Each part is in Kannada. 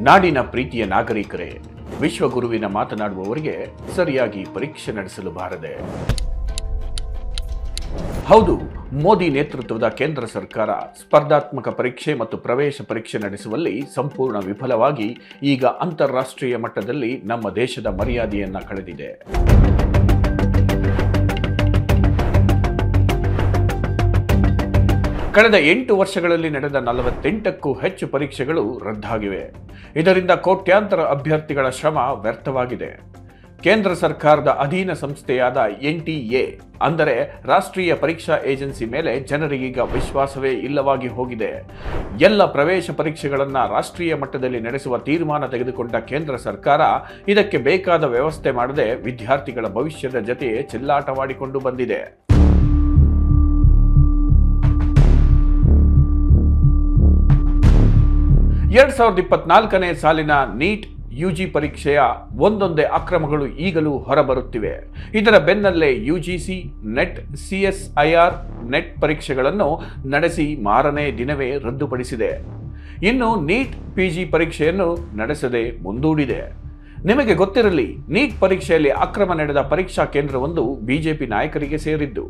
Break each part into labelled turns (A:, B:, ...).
A: ನಾಡಿನ ಪ್ರೀತಿಯ ನಾಗರಿಕರೇ, ವಿಶ್ವಗುರುವಿನ ಮಾತನಾಡುವವರಿಗೆ ಸರಿಯಾಗಿ ಪರೀಕ್ಷೆ ನಡೆಸಲು ಬಾರದೆ. ಹೌದು, ಮೋದಿ ನೇತೃತ್ವದ ಕೇಂದ್ರ ಸರ್ಕಾರ ಸ್ಪರ್ಧಾತ್ಮಕ ಪರೀಕ್ಷೆ ಮತ್ತು ಪ್ರವೇಶ ಪರೀಕ್ಷೆ ನಡೆಸುವಲ್ಲಿ ಸಂಪೂರ್ಣ ವಿಫಲವಾಗಿ ಈಗ ಅಂತಾರಾಷ್ಟ್ರೀಯ ಮಟ್ಟದಲ್ಲಿ ನಮ್ಮ ದೇಶದ ಮರ್ಯಾದೆಯನ್ನ ಕಳೆದಿದೆ. ಕಳೆದ 8 ವರ್ಷಗಳಲ್ಲಿ ನಡೆದ 48ಕ್ಕೂ ಹೆಚ್ಚು ಪರೀಕ್ಷೆಗಳು ರದ್ದಾಗಿವೆ. ಇದರಿಂದ ಕೋಟ್ಯಾಂತರ ಅಭ್ಯರ್ಥಿಗಳ ಶ್ರಮ ವ್ಯರ್ಥವಾಗಿದೆ. ಕೇಂದ್ರ ಸರ್ಕಾರದ ಅಧೀನ ಸಂಸ್ಥೆಯಾದ NTA ಅಂದರೆ ರಾಷ್ಟ್ರೀಯ ಪರೀಕ್ಷಾ ಏಜೆನ್ಸಿ ಮೇಲೆ ಜನರಿಗೀಗ ವಿಶ್ವಾಸವೇ ಇಲ್ಲವಾಗಿ ಹೋಗಿದೆ. ಎಲ್ಲ ಪ್ರವೇಶ ಪರೀಕ್ಷೆಗಳನ್ನು ರಾಷ್ಟ್ರೀಯ ಮಟ್ಟದಲ್ಲಿ ನಡೆಸುವ ತೀರ್ಮಾನ ತೆಗೆದುಕೊಂಡ ಕೇಂದ್ರ ಸರ್ಕಾರ ಇದಕ್ಕೆ ಬೇಕಾದ ವ್ಯವಸ್ಥೆ ಮಾಡದೆ ವಿದ್ಯಾರ್ಥಿಗಳ ಭವಿಷ್ಯದ ಜತೆಯೇ ಚೆಲ್ಲಾಟವಾಡಿಕೊಂಡು ಬಂದಿದೆ. 2024ನೇ ಸಾಲಿನ ನೀಟ್ UG ಪರೀಕ್ಷೆಯ ಒಂದೊಂದೇ ಅಕ್ರಮಗಳು ಈಗಲೂ ಹೊರಬರುತ್ತಿವೆ. ಇದರ ಬೆನ್ನಲ್ಲೇ UGC, ನೆಟ್, CSIR ನೆಟ್ ಪರೀಕ್ಷೆಗಳನ್ನು ನಡೆಸಿ ಮಾರನೇ ದಿನವೇ ರದ್ದುಪಡಿಸಿದೆ. ಇನ್ನು ನೀಟ್ PG ಪರೀಕ್ಷೆಯನ್ನು ನಡೆಸದೆ ಮುಂದೂಡಿದೆ. ನಿಮಗೆ ಗೊತ್ತಿರಲಿ, ನೀಟ್ ಪರೀಕ್ಷೆಯಲ್ಲಿ ಅಕ್ರಮ ನಡೆದ ಪರೀಕ್ಷಾ ಕೇಂದ್ರವೊಂದು ಬಿಜೆಪಿ ನಾಯಕರಿಗೆ ಸೇರಿದ್ದು.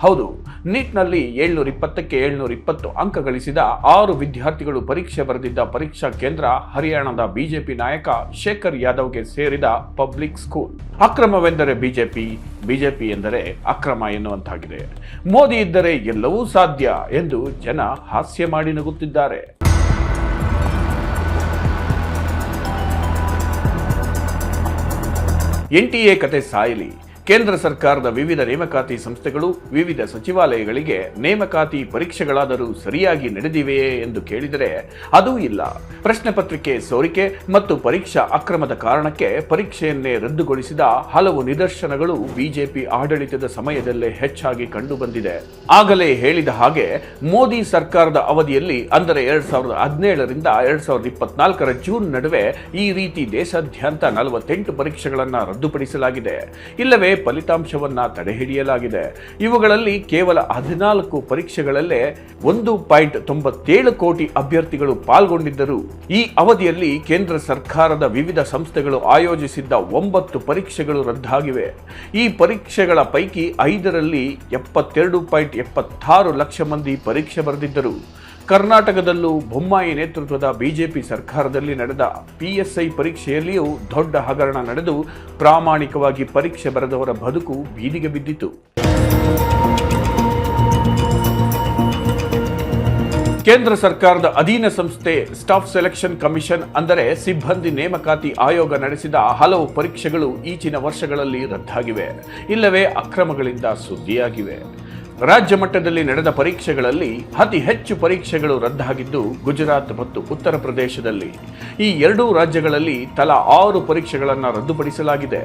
A: ಹೌದು, ನೀಟ್ನಲ್ಲಿ 720ಕ್ಕೆ 720 ಅಂಕ ಗಳಿಸಿದ 6 ವಿದ್ಯಾರ್ಥಿಗಳು ಪರೀಕ್ಷೆ ಬರೆದಿದ್ದ ಪರೀಕ್ಷಾ ಕೇಂದ್ರ ಹರಿಯಾಣದ ಬಿಜೆಪಿ ನಾಯಕ ಶೇಖರ್ ಯಾದವ್ಗೆ ಸೇರಿದ ಪಬ್ಲಿಕ್ ಸ್ಕೂಲ್. ಅಕ್ರಮವೆಂದರೆ ಬಿಜೆಪಿ ಎಂದರೆ ಅಕ್ರಮ ಎನ್ನುವಂತಾಗಿದೆ. ಮೋದಿ ಇದ್ದರೆ ಎಲ್ಲವೂ ಸಾಧ್ಯ ಎಂದು ಜನ ಹಾಸ್ಯ ಮಾಡಿ ನಗುತ್ತಿದ್ದಾರೆ. NTA ಕತೆ ಸಾಯಲಿ. ಕೇಂದ್ರ ಸರ್ಕಾರದ ವಿವಿಧ ನೇಮಕಾತಿ ಸಂಸ್ಥೆಗಳು ವಿವಿಧ ಸಚಿವಾಲಯಗಳಿಗೆ ನೇಮಕಾತಿ ಪರೀಕ್ಷೆಗಳಾದರೂ ಸರಿಯಾಗಿ ನಡೆದಿವೆಯೇ ಎಂದು ಕೇಳಿದರೆ ಅದೂ ಇಲ್ಲ. ಪ್ರಶ್ನೆ ಪತ್ರಿಕೆ ಸೋರಿಕೆ ಮತ್ತು ಪರೀಕ್ಷಾ ಅಕ್ರಮದ ಕಾರಣಕ್ಕೆ ಪರೀಕ್ಷೆಯನ್ನೇ ರದ್ದುಗೊಳಿಸಿದ ಹಲವು ನಿದರ್ಶನಗಳು ಬಿಜೆಪಿ ಆಡಳಿತದ ಸಮಯದಲ್ಲೇ ಹೆಚ್ಚಾಗಿ ಕಂಡುಬಂದಿದೆ. ಆಗಲೇ ಹೇಳಿದ ಹಾಗೆ ಮೋದಿ ಸರ್ಕಾರದ ಅವಧಿಯಲ್ಲಿ ಅಂದರೆ 2017ರಿಂದ 2024ರ ಜೂನ್ ನಡುವೆ ಈ ರೀತಿ ದೇಶಾದ್ಯಂತ 48 ಪರೀಕ್ಷೆಗಳನ್ನು ರದ್ದುಪಡಿಸಲಾಗಿದೆ, ಇಲ್ಲವೇ ಫಲಿತಾಂಶವನ್ನ ತಡೆಹಿಡಿಯಲಾಗಿದೆ. ಇವುಗಳಲ್ಲಿ ಕೇವಲ 14 ಪರೀಕ್ಷೆಗಳಲ್ಲೇ 1.97 ಕೋಟಿ ಅಭ್ಯರ್ಥಿಗಳು ಪಾಲ್ಗೊಂಡಿದ್ದರು. ಈ ಅವಧಿಯಲ್ಲಿ ಕೇಂದ್ರ ಸರ್ಕಾರದ ವಿವಿಧ ಸಂಸ್ಥೆಗಳು ಆಯೋಜಿಸಿದ್ದ 9 ಪರೀಕ್ಷೆಗಳು ರದ್ದಾಗಿವೆ. ಈ ಪರೀಕ್ಷೆಗಳ ಪೈಕಿ 5ರಲ್ಲಿ 72.76 ಲಕ್ಷ ಮಂದಿ ಪರೀಕ್ಷೆ ಬರೆದಿದ್ದರು. ಕರ್ನಾಟಕದಲ್ಲೂ ಬೊಮ್ಮಾಯಿ ನೇತೃತ್ವದ ಬಿಜೆಪಿ ಸರ್ಕಾರದಲ್ಲಿ ನಡೆದ PSI ಪರೀಕ್ಷೆಯಲ್ಲಿಯೂ ದೊಡ್ಡ ಹಗರಣ ನಡೆದು ಪ್ರಾಮಾಣಿಕವಾಗಿ ಪರೀಕ್ಷೆ ಬರೆದವರ ಬದುಕು ಬೀದಿಗೆ ಬಿದ್ದಿತು. ಕೇಂದ್ರ ಸರ್ಕಾರದ ಅಧೀನ ಸಂಸ್ಥೆ ಸ್ಟಾಫ್ ಸೆಲೆಕ್ಷನ್ ಕಮಿಷನ್ ಅಂದರೆ ಸಿಬ್ಬಂದಿ ನೇಮಕಾತಿ ಆಯೋಗ ನಡೆಸಿದ ಹಲವು ಪರೀಕ್ಷೆಗಳು ಈಚಿನ ವರ್ಷಗಳಲ್ಲಿ ರದ್ದಾಗಿವೆ, ಇಲ್ಲವೇ ಅಕ್ರಮಗಳಿಂದ ಸುದ್ದಿಯಾಗಿವೆ. ರಾಜ್ಯ ಮಟ್ಟದಲ್ಲಿ ನಡೆದ ಪರೀಕ್ಷೆಗಳಲ್ಲಿ ಅತಿ ಹೆಚ್ಚು ಪರೀಕ್ಷೆಗಳು ರದ್ದಾಗಿದ್ದು ಗುಜರಾತ್ ಮತ್ತು ಉತ್ತರ ಪ್ರದೇಶದಲ್ಲಿ. ಈ 2 ರಾಜ್ಯಗಳಲ್ಲಿ ತಲಾ 6 ಪರೀಕ್ಷೆಗಳನ್ನು ರದ್ದುಪಡಿಸಲಾಗಿದೆ.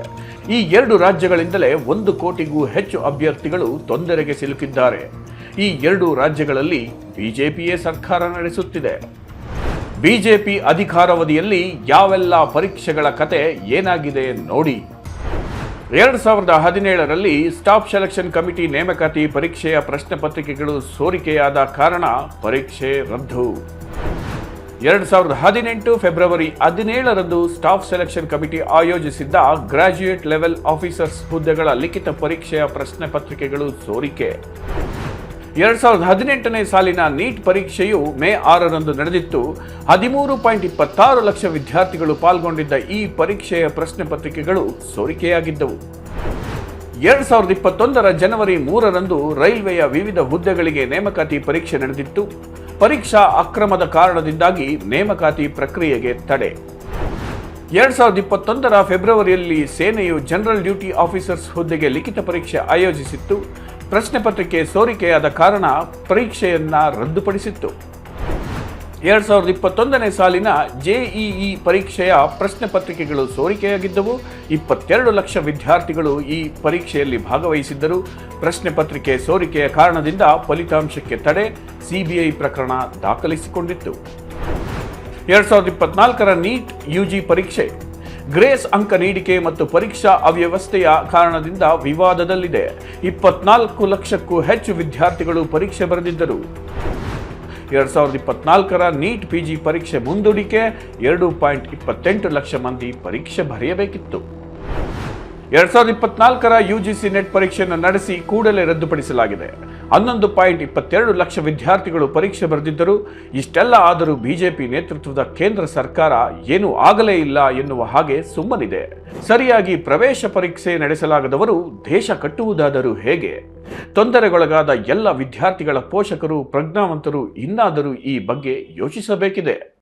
A: ಈ 2 ರಾಜ್ಯಗಳಿಂದಲೇ 1 ಕೋಟಿಗೂ ಹೆಚ್ಚು ಅಭ್ಯರ್ಥಿಗಳು ತೊಂದರೆಗೆ ಸಿಲುಕಿದ್ದಾರೆ. ಈ 2 ರಾಜ್ಯಗಳಲ್ಲಿ ಬಿಜೆಪಿಯೇ ಸರ್ಕಾರ ನಡೆಸುತ್ತಿದೆ. ಬಿಜೆಪಿ ಅಧಿಕಾರಾವಧಿಯಲ್ಲಿ ಯಾವೆಲ್ಲ ಪರೀಕ್ಷೆಗಳ ಕತೆ ಏನಾಗಿದೆ ನೋಡಿ. 2017ರಲ್ಲಿ ಸ್ಟಾಫ್ ಸೆಲೆಕ್ಷನ್ ಕಮಿಟಿ ನೇಮಕಾತಿ ಪರೀಕ್ಷೆಯ ಪ್ರಶ್ನೆ ಪತ್ರಿಕೆಗಳು ಸೋರಿಕೆಯಾದ ಕಾರಣ ಪರೀಕ್ಷೆ ರದ್ದು. 2018 ಫೆಬ್ರವರಿ 17ರಂದು ಸ್ಟಾಫ್ ಸೆಲೆಕ್ಷನ್ ಕಮಿಟಿ ಆಯೋಜಿಸಿದ್ದ ಗ್ರಾಜ್ಯುಯೇಟ್ ಲೆವೆಲ್ ಆಫೀಸರ್ಸ್ ಹುದ್ದೆಗಳ ಲಿಖಿತ ಪರೀಕ್ಷೆಯ ಪ್ರಶ್ನೆ ಪತ್ರಿಕೆಗಳು ಸೋರಿಕೆ. 2018ನೇ ಸಾಲಿನ ನೀಟ್ ಪರೀಕ್ಷೆಯು ಮೇ 6ರಂದು ನಡೆದಿತ್ತು. 13.26 ಲಕ್ಷ ವಿದ್ಯಾರ್ಥಿಗಳು ಪಾಲ್ಗೊಂಡಿದ್ದ ಈ ಪರೀಕ್ಷೆಯ ಪ್ರಶ್ನೆ ಪತ್ರಿಕೆಗಳು ಸೋರಿಕೆಯಾಗಿದ್ದವು. 2021ರ ಜನವರಿ 3ರಂದು ರೈಲ್ವೆಯ ವಿವಿಧ ಹುದ್ದೆಗಳಿಗೆ ನೇಮಕಾತಿ ಪರೀಕ್ಷೆ ನಡೆದಿತ್ತು. ಪರೀಕ್ಷಾ ಅಕ್ರಮದ ಕಾರಣದಿಂದಾಗಿ ನೇಮಕಾತಿ ಪ್ರಕ್ರಿಯೆಗೆ ತಡೆ. 2021ರ ಫೆಬ್ರವರಿಯಲ್ಲಿ ಸೇನೆಯು ಜನರಲ್ ಡ್ಯೂಟಿ ಆಫೀಸರ್ಸ್ ಹುದ್ದೆಗೆ ಲಿಖಿತ ಪರೀಕ್ಷೆ ಆಯೋಜಿಸಿತ್ತು. ಪ್ರಶ್ನೆ ಪತ್ರಿಕೆ ಸೋರಿಕೆಯಾದ ಕಾರಣ ಪರೀಕ್ಷೆಯನ್ನ ರದ್ದುಪಡಿಸಿತ್ತು. 2021ನೇ ಸಾಲಿನ JEE ಪರೀಕ್ಷೆಯ ಪ್ರಶ್ನೆ ಪತ್ರಿಕೆಗಳು ಸೋರಿಕೆಯಾಗಿದ್ದವು. 22 ಲಕ್ಷ ವಿದ್ಯಾರ್ಥಿಗಳು ಈ ಪರೀಕ್ಷೆಯಲ್ಲಿ ಭಾಗವಹಿಸಿದ್ದರು. ಪ್ರಶ್ನೆ ಪತ್ರಿಕೆ ಸೋರಿಕೆಯ ಕಾರಣದಿಂದ ಫಲಿತಾಂಶಕ್ಕೆ ತಡೆ, CBI ಪ್ರಕರಣ ದಾಖಲಿಸಿಕೊಂಡಿತ್ತು. 2024ರ ನೀಟ್ UG ಪರೀಕ್ಷೆ ಗ್ರೇಸ್ ಅಂಕ ನೀಡಿಕೆ ಮತ್ತು ಪರೀಕ್ಷಾ ಅವ್ಯವಸ್ಥೆಯ ಕಾರಣದಿಂದ ವಿವಾದದಲ್ಲಿದೆ. 24 ಲಕ್ಷಕ್ಕೂ ಹೆಚ್ಚು ವಿದ್ಯಾರ್ಥಿಗಳು ಪರೀಕ್ಷೆ ಬರೆದಿದ್ದರು. 2024ರ ನೀಟ್ ಪಿಜಿ ಪರೀಕ್ಷೆ ಮುಂದೂಡಿಕೆ, 2.28 ಲಕ್ಷ ಮಂದಿ ಪರೀಕ್ಷೆ ಬರೆಯಬೇಕಿತ್ತು. 2024ರ ಯುಜಿಸಿ ನೆಟ್ ಪರೀಕ್ಷೆಯನ್ನು ನಡೆಸಿ ಕೂಡಲೇ ರದ್ದುಪಡಿಸಲಾಗಿದೆ. 11.22 ಲಕ್ಷ ವಿದ್ಯಾರ್ಥಿಗಳು ಪರೀಕ್ಷೆ ಬರೆದಿದ್ದರು. ಇಷ್ಟೆಲ್ಲ ಆದರೂ ಬಿಜೆಪಿ ನೇತೃತ್ವದ ಕೇಂದ್ರ ಸರ್ಕಾರ ಏನೂ ಆಗಲೇ ಇಲ್ಲ ಎನ್ನುವ ಹಾಗೆ ಸುಮ್ಮನಿದೆ. ಸರಿಯಾಗಿ ಪ್ರವೇಶ ಪರೀಕ್ಷೆ ನಡೆಸಲಾಗದವರು ದೇಶ ಕಟ್ಟುವುದಾದರೂ ಹೇಗೆ? ತೊಂದರೆಗೊಳಗಾದ ಎಲ್ಲ ವಿದ್ಯಾರ್ಥಿಗಳ ಪೋಷಕರು, ಪ್ರಜ್ಞಾವಂತರು ಇನ್ನಾದರೂ ಈ ಬಗ್ಗೆ ಯೋಚಿಸಬೇಕಿದೆ.